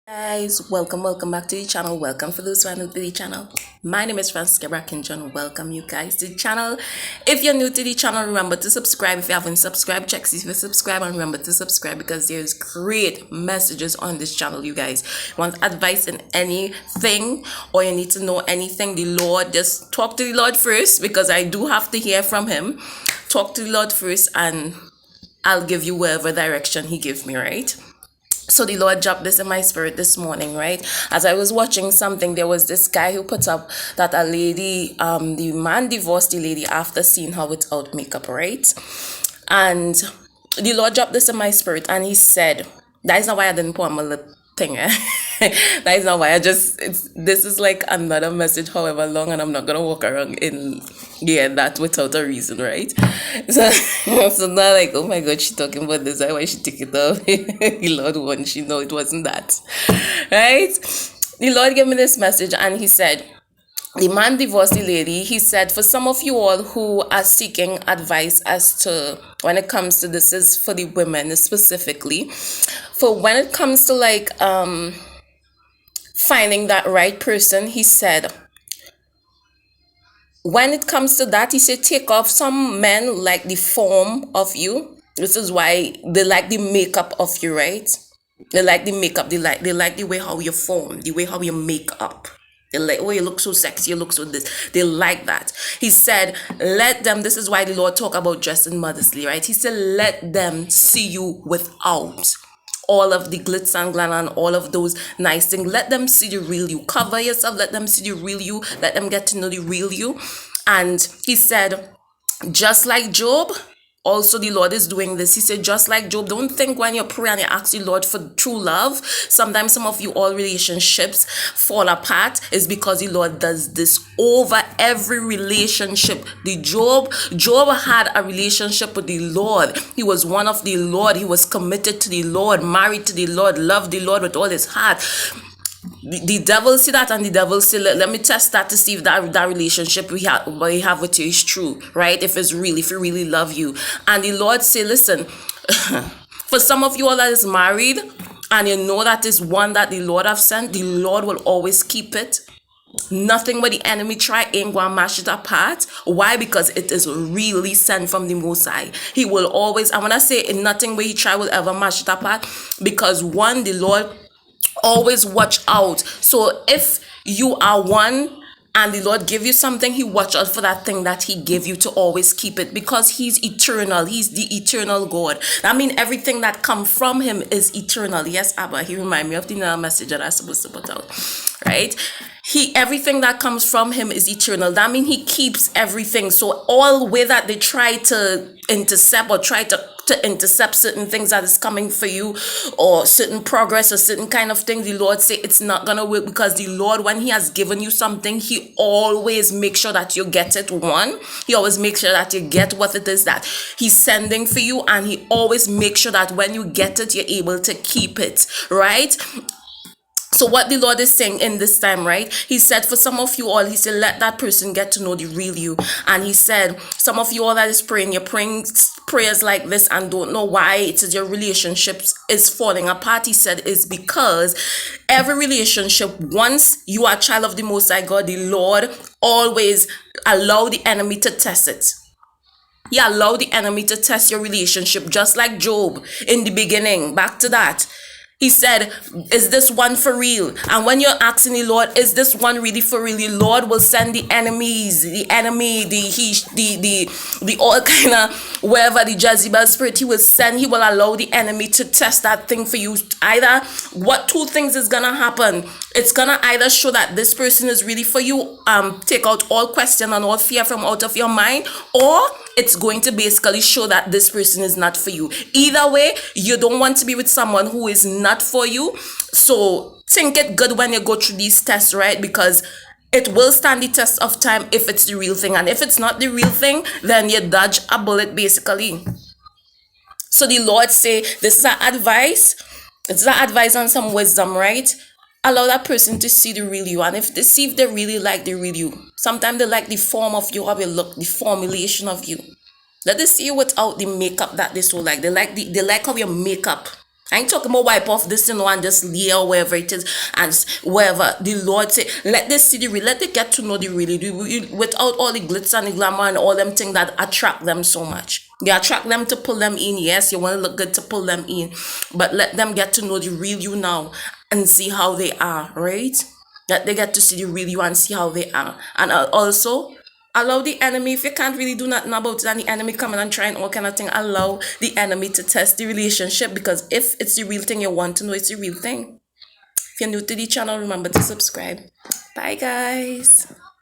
Guys, welcome back to the channel. Welcome for those who are new to the channel. My name is Fransica Brackin John. Welcome you guys to the channel. If you're new to the channel, remember to subscribe. If you haven't subscribed, check see if you subscribe and remember to subscribe because there's great messages on this channel. You guys want advice in anything or you need to know anything, the Lord, just talk to the Lord first because I do have to hear from him. Talk to the Lord first and I'll give you whatever direction he gives me, right? So the Lord dropped this in my spirit this morning, right? As I was watching something, there was this guy who put up that a lady, the man divorced the lady after seeing her without makeup, right? And the Lord dropped this in my spirit and he said, that is not why I didn't put on my lip thing. That is not why this is like another message however long and I'm not gonna walk around in that without a reason, right? So not like, oh my god, she's talking about this, why she took it off. The Lord won, she know it wasn't that, right? The Lord gave me this message and he said, the man divorced the lady. He said, for some of you all who are seeking advice as to when it comes to this, is for the women specifically, for when it comes to like finding that right person, he said, when it comes to that, he said, take off. Some men like the form of you. This is why they like the makeup of you, right? They like the makeup. They like the way how you form, the way how you make up. They like, oh, you look so sexy, you look so this. They like that. He said, let them, this is why the Lord talk about dressing modestly, right? He said, let them see you without all of the glitz and glam and all of those nice things. Let them see the real you. Cover yourself. Let them see the real you. Let them get to know the real you. And he said, just like Job, also the Lord is doing this. He said, just like Job, don't think when you pray and you ask the Lord for true love, sometimes some of you all relationships fall apart is because the Lord does this over every relationship. Job had a relationship with the Lord. He was one of the Lord. He was committed to the Lord, married to the Lord, loved the Lord with all his heart. The devil see that and the devil say, let me test that to see if that relationship we have with you is true, right? If it's real, if you really love you. And the Lord say, listen, for some of you all that is married and you know that is one that the Lord have sent, the Lord will always keep it. Nothing where the enemy try ain't going to mash it apart. Why? Because it is really sent from the Most High. He will always, and when I say nothing where he try will ever mash it apart, because one, the Lord always watch out. So if you are one and the Lord give you something, he watch out for that thing that he gave you to always keep it, because he's eternal. He's the eternal God. That means everything that come from him is eternal. Yes, Abba, he remind me of the message that I'm supposed to put out, right? Everything that comes from him is eternal. That means he keeps everything. So all way that they try to intercept or try to intercept certain things that is coming for you, or certain progress or certain kind of thing, the Lord say it's not gonna work, because the Lord, when he has given you something, he always makes sure that you get it. One, he always makes sure that you get what it is that he's sending for you, and he always makes sure that when you get it, you're able to keep it, right? So what the Lord is saying in this time, right? He said, for some of you all, he said, let that person get to know the real you. And he said, some of you all that is praying, you're praying prayers like this and don't know why it is your relationships is falling apart. He said, is because every relationship, once you are a child of the Most High God, the Lord always allow the enemy to test it. He allowed the enemy to test your relationship, just like Job in the beginning. Back to that. He said, is this one for real? And when you're asking the Lord, is this one really for real? The Lord will send the enemies, the all kind of, wherever the Jezebel spirit, he will allow the enemy to test that thing for you. Either, what two things is gonna happen? It's gonna either show that this person is really for you, take out all question and all fear from out of your mind, or it's going to basically show that this person is not for you. Either way, you don't want to be with someone who is not for you. So think it good when you go through these tests, right? Because it will stand the test of time if it's the real thing. And if it's not the real thing, then you dodge a bullet basically. So the Lord say, this is an advice. It's an advice and some wisdom, right? Allow that person to see the real you. And if they really like the real you, sometimes they like the form of you, how you look, the formulation of you. Let them see you without the makeup that they so like. They like how you make up. I ain't talking about wipe off this, and just lay or wherever it is, and wherever the Lord say, let this see the real, let they get to know the really, without all the glitz and the glamour and all them things that attract them so much. You attract them to pull them in, yes, you want to look good to pull them in, but let them get to know the real you now and see how they are, right? That they get to see the real you and see how they are. And also, allow the enemy, if you can't really do nothing about it and the enemy coming and trying all kind of thing, allow the enemy to test the relationship, because if it's the real thing you want to know, it's the real thing. If you're new to the channel, remember to subscribe. Bye guys.